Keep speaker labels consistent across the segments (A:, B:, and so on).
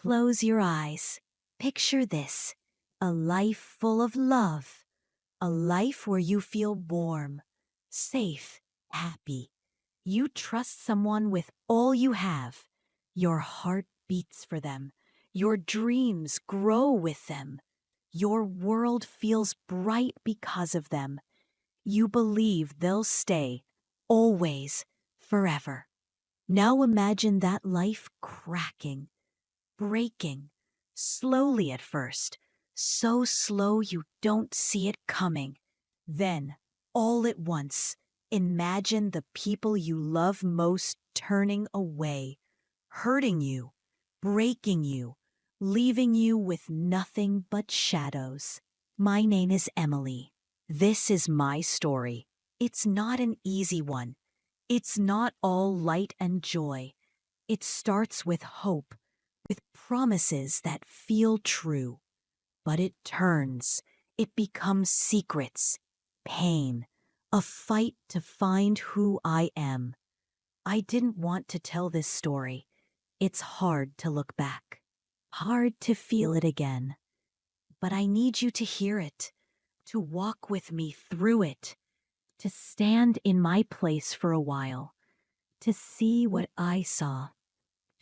A: Close your eyes. Picture this: a life full of love, a life where you feel warm, safe, happy. You trust someone with all you have. Your heart beats for them. Your dreams grow with them. Your world feels bright because of them. You believe they'll stay, always, forever. Now imagine that life cracking, breaking, slowly at first, so slow you don't see it coming. Then, all at once, imagine the people you love most turning away, hurting you, breaking you, leaving you with nothing but shadows. My name is Emily. This is my story. It's not an easy one. It's not all light and joy. It starts with hope, with promises that feel true. But it turns, it becomes secrets, pain, a fight to find who I am. I didn't want to tell this story. It's hard to look back, hard to feel it again. But I need you to hear it, to walk with me through it, to stand in my place for a while, to see what I saw,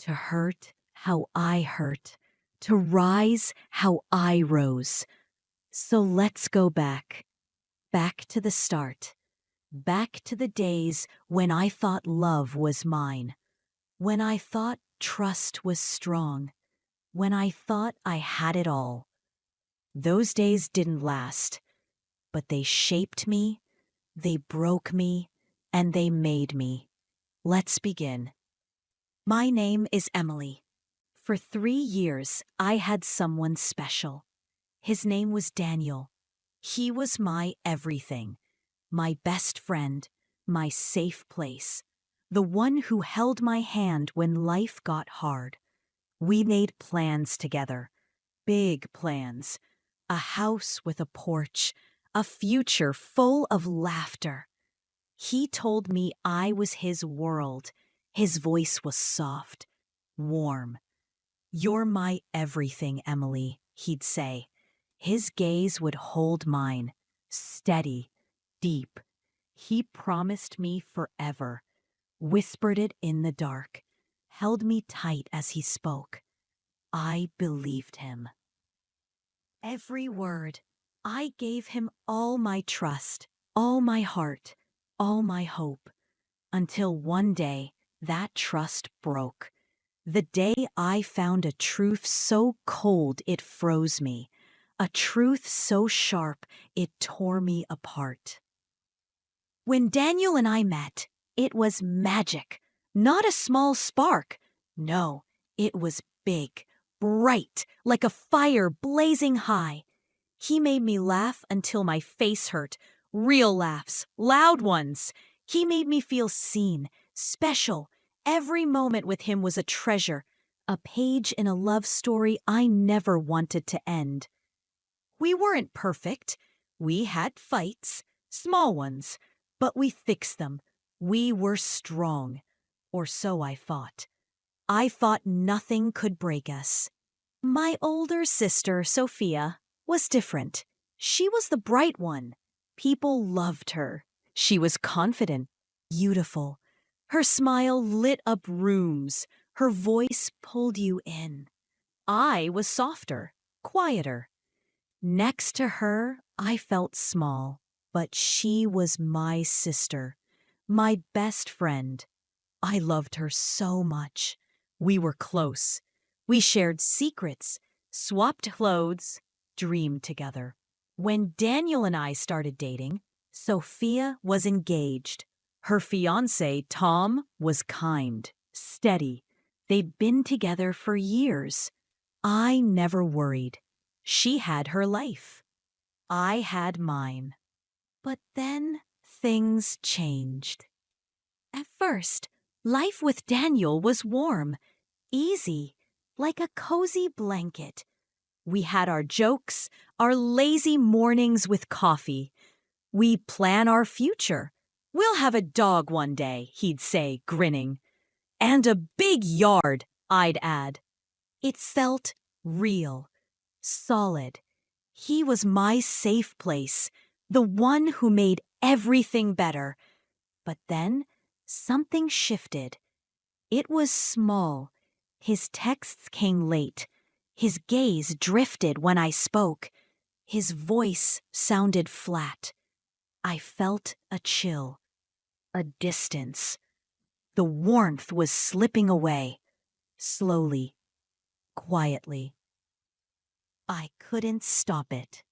A: to hurt how I hurt, to rise how I rose. So let's go back, back to the start, back to the days when I thought love was mine, when I thought trust was strong, when I thought I had it all. Those days didn't last, but they shaped me, they broke me, and they made me. Let's begin. My name is Emily. For 3 years, I had someone special. His name was Daniel. He was my everything, my best friend, my safe place, the one who held my hand when life got hard. We made plans together, big plans, a house with a porch, a future full of laughter. He told me I was his world. His voice was soft, warm. "You're my everything, Emily," he'd say. His gaze would hold mine, steady, deep. He promised me forever, whispered it in the dark, held me tight as he spoke. I believed him. Every word. I gave him all my trust, all my heart, all my hope, until one day that trust broke. The day I found a truth so cold it froze me, a truth so sharp it tore me apart. When Daniel and I met, it was magic, not a small spark. No, it was big, bright, like a fire blazing high. He made me laugh until my face hurt, real laughs, loud ones. He made me feel seen, special. Every moment with him was a treasure, a page in a love story I never wanted to end. We weren't perfect. We had fights, small ones, but we fixed them. We were strong, or so I thought. I thought nothing could break us. My older sister, Sophia, was different. She was the bright one. People loved her. She was confident, beautiful. Her smile lit up rooms. Her voice pulled you in. I was softer, quieter. Next to her, I felt small, but she was my sister, my best friend. I loved her so much. We were close. We shared secrets, swapped clothes, dreamed together. When Daniel and I started dating, Sophia was engaged. Her fiancé, Tom, was kind, steady. They'd been together for years. I never worried. She had her life. I had mine. But then things changed. At first, life with Daniel was warm, easy, like a cozy blanket. We had our jokes, our lazy mornings with coffee. We plan our future. "We'll have a dog one day," he'd say, grinning. "And a big yard," I'd add. It felt real, solid. He was my safe place, the one who made everything better. But then, something shifted. It was small. His texts came late. His gaze drifted when I spoke. His voice sounded flat. I felt a chill, a distance. The warmth was slipping away, slowly, quietly. I couldn't stop it.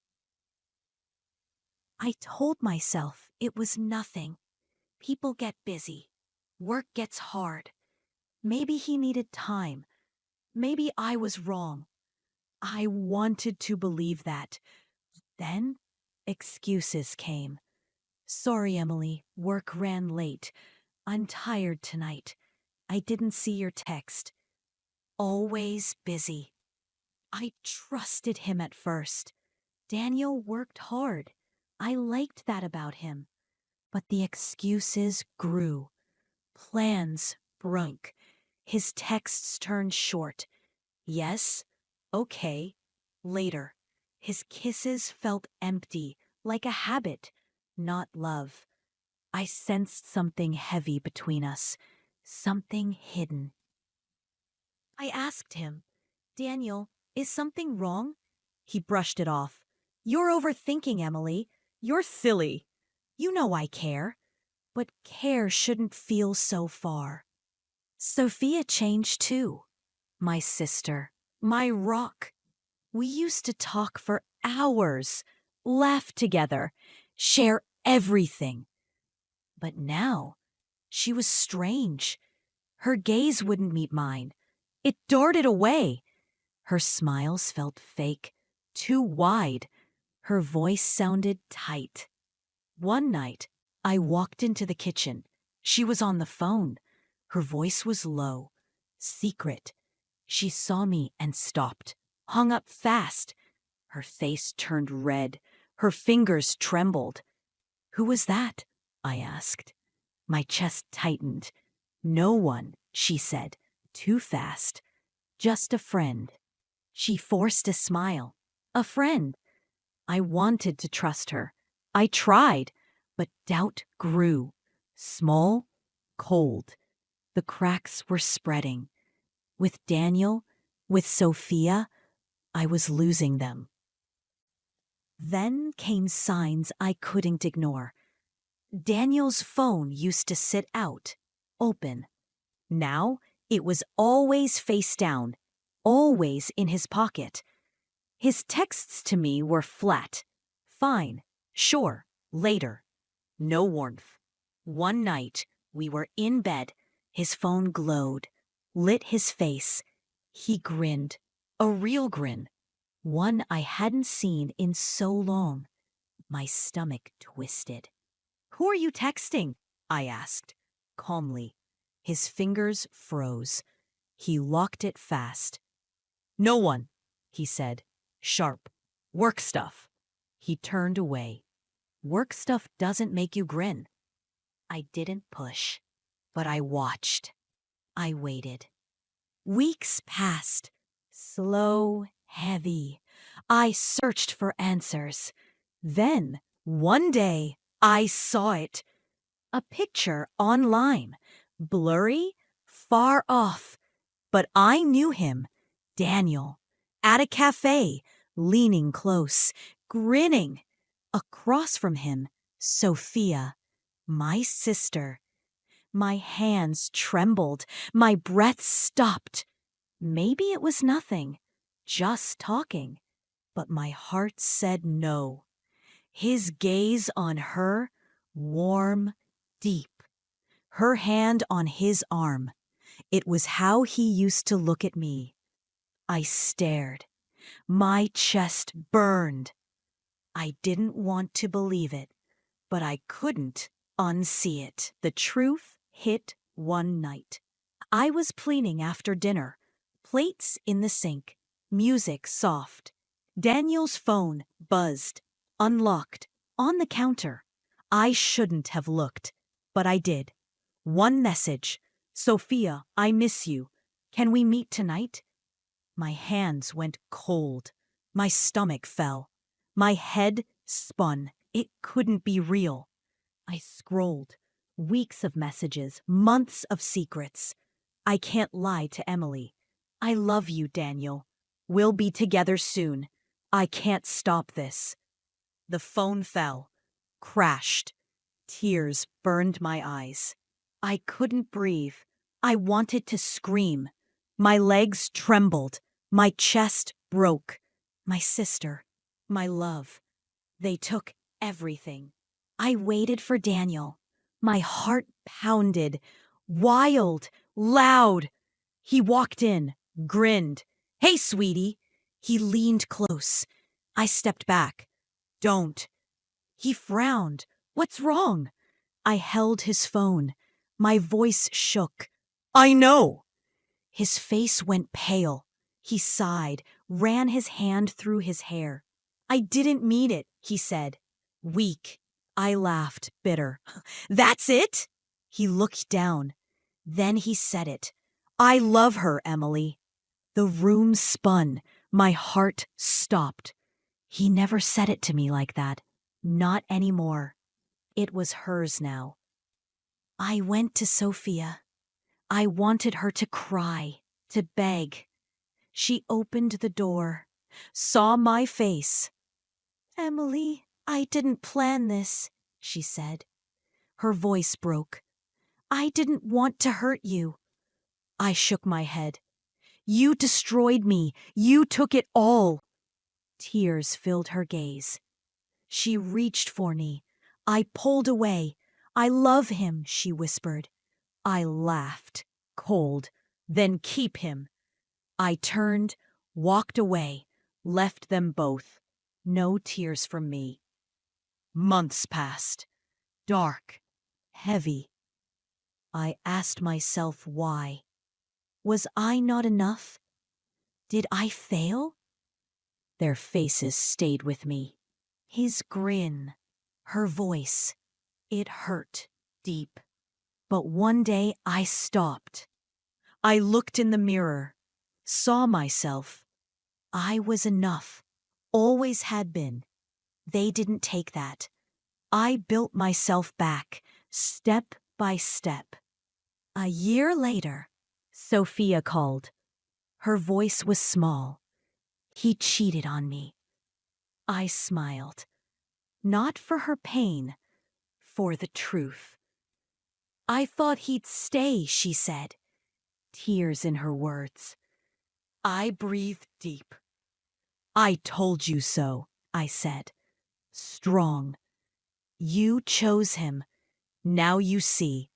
A: I told myself it was nothing. People get busy. Work gets hard. Maybe he needed time. Maybe I was wrong. I wanted to believe that. Then, excuses came. Sorry, Emily, work ran late. I'm tired tonight. I didn't see your text. Always busy. I trusted him at first. Daniel worked hard. I liked that about him. But the excuses grew. Plans broke. His texts turned short. Yes, okay, later. His kisses felt empty, like a habit, not love. I sensed something heavy between us, something hidden. I asked him, Daniel, is something wrong? He brushed it off. You're overthinking, Emily. You're silly. You know I care. But care shouldn't feel so far. Sophia changed too. My sister. My rock. We used to talk for hours, laugh together, share everything. But now, she was strange. Her gaze wouldn't meet mine. It darted away. Her smiles felt fake, too wide. Her voice sounded tight. One night, I walked into the kitchen. She was on the phone. Her voice was low, secret. She saw me and stopped, hung up fast. Her face turned red. Her fingers trembled. Who was that? I asked. My chest tightened. No one, she said, too fast. Just a friend. She forced a smile. A friend. I wanted to trust her. I tried, but doubt grew. Small, cold. The cracks were spreading. With Daniel, with Sophia, I was losing them. Then came signs I couldn't ignore. Daniel's phone used to sit out, open. Now it was always face down, always in his pocket. His texts to me were flat. Fine, sure, later. No warmth. One night, we were in bed. His phone glowed, lit his face. He grinned, a real grin, one I hadn't seen in so long. My stomach twisted. Who are you texting? I asked, calmly. His fingers froze. He locked it fast. No one, he said, sharp. Work stuff. He turned away. Work stuff doesn't make you grin. I didn't push, but I watched. I waited. Weeks passed. Slow, heavy. I searched for answers. Then, one day, I saw it. A picture online. Blurry, far off. But I knew him. Daniel. At a cafe, leaning close, grinning. Across from him, Sophia, my sister. My hands trembled. My breath stopped. Maybe it was nothing, just talking. But my heart said no. His gaze on her, warm, deep. Her hand on his arm. It was how he used to look at me. I stared. My chest burned. I didn't want to believe it, but I couldn't unsee it. The truth hit one night. I was cleaning after dinner, plates in the sink, music soft. Daniel's phone buzzed, unlocked, on the counter. I shouldn't have looked, but I did. One message. Sophia, I miss you. Can we meet tonight? My hands went cold. My stomach fell. My head spun. It couldn't be real. I scrolled. Weeks of messages, months of secrets. I can't lie to Emily. I love you, Daniel. We'll be together soon. I can't stop this. The phone fell, crashed. Tears burned my eyes. I couldn't breathe. I wanted to scream. My legs trembled. My chest broke. My sister, my love, they took everything. I waited for Daniel. My heart pounded. Wild, loud. He walked in, grinned. "Hey, sweetie." He leaned close. I stepped back. "Don't." He frowned. "What's wrong?" I held his phone. My voice shook. "I know." His face went pale. He sighed, ran his hand through his hair. "I didn't mean it," he said. Weak. I laughed, bitter. "That's it?" He looked down. Then he said it. "I love her, Emily." The room spun. My heart stopped. He never said it to me like that. Not anymore. It was hers now. I went to Sophia. I wanted her to cry, to beg. She opened the door, saw my face. "Emily, I didn't plan this," she said. Her voice broke. "I didn't want to hurt you." I shook my head. "You destroyed me. You took it all." Tears filled her gaze. She reached for me. I pulled away. "I love him," she whispered. I laughed, cold. "Then keep him." I turned, walked away, left them both. No tears from me. Months passed. Dark, heavy. I asked myself why. Was I not enough? Did I fail? Their faces stayed with me. His grin, her voice. It hurt deep. But one day I stopped. I looked in the mirror, saw myself. I was enough, always had been. They didn't take that. I built myself back, step by step. A year later, Sophia called. Her voice was small. "He cheated on me." I smiled. Not for her pain, for the truth. "I thought he'd stay," she said. Tears in her words. I breathed deep. "I told you so," I said. Strong. "You chose him. Now you see.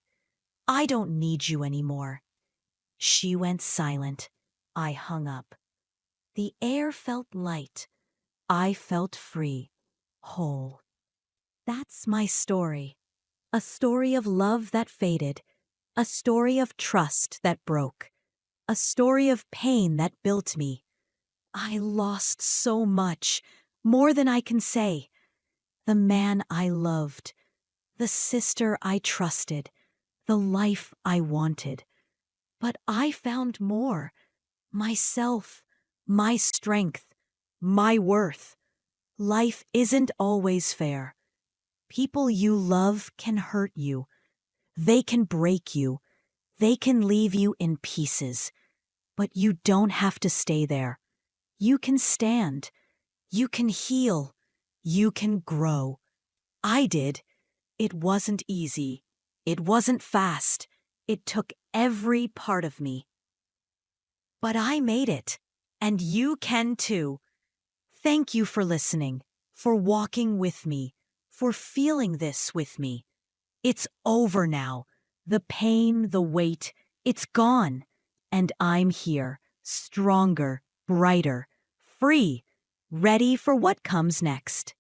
A: I don't need you anymore." She went silent. I hung up. The air felt light. I felt free, whole. That's my story. A story of love that faded. A story of trust that broke. A story of pain that built me. I lost so much, more than I can say. The man I loved, the sister I trusted, the life I wanted. But I found more. Myself, my strength, my worth. Life isn't always fair. People you love can hurt you. They can break you. They can leave you in pieces. But you don't have to stay there. You can stand. You can heal. You can grow. I did. It wasn't easy. It wasn't fast. It took every part of me. But I made it. And you can too. Thank you for listening, for walking with me, for feeling this with me. It's over now. The pain, the weight, it's gone. And I'm here, stronger, brighter, free, ready for what comes next.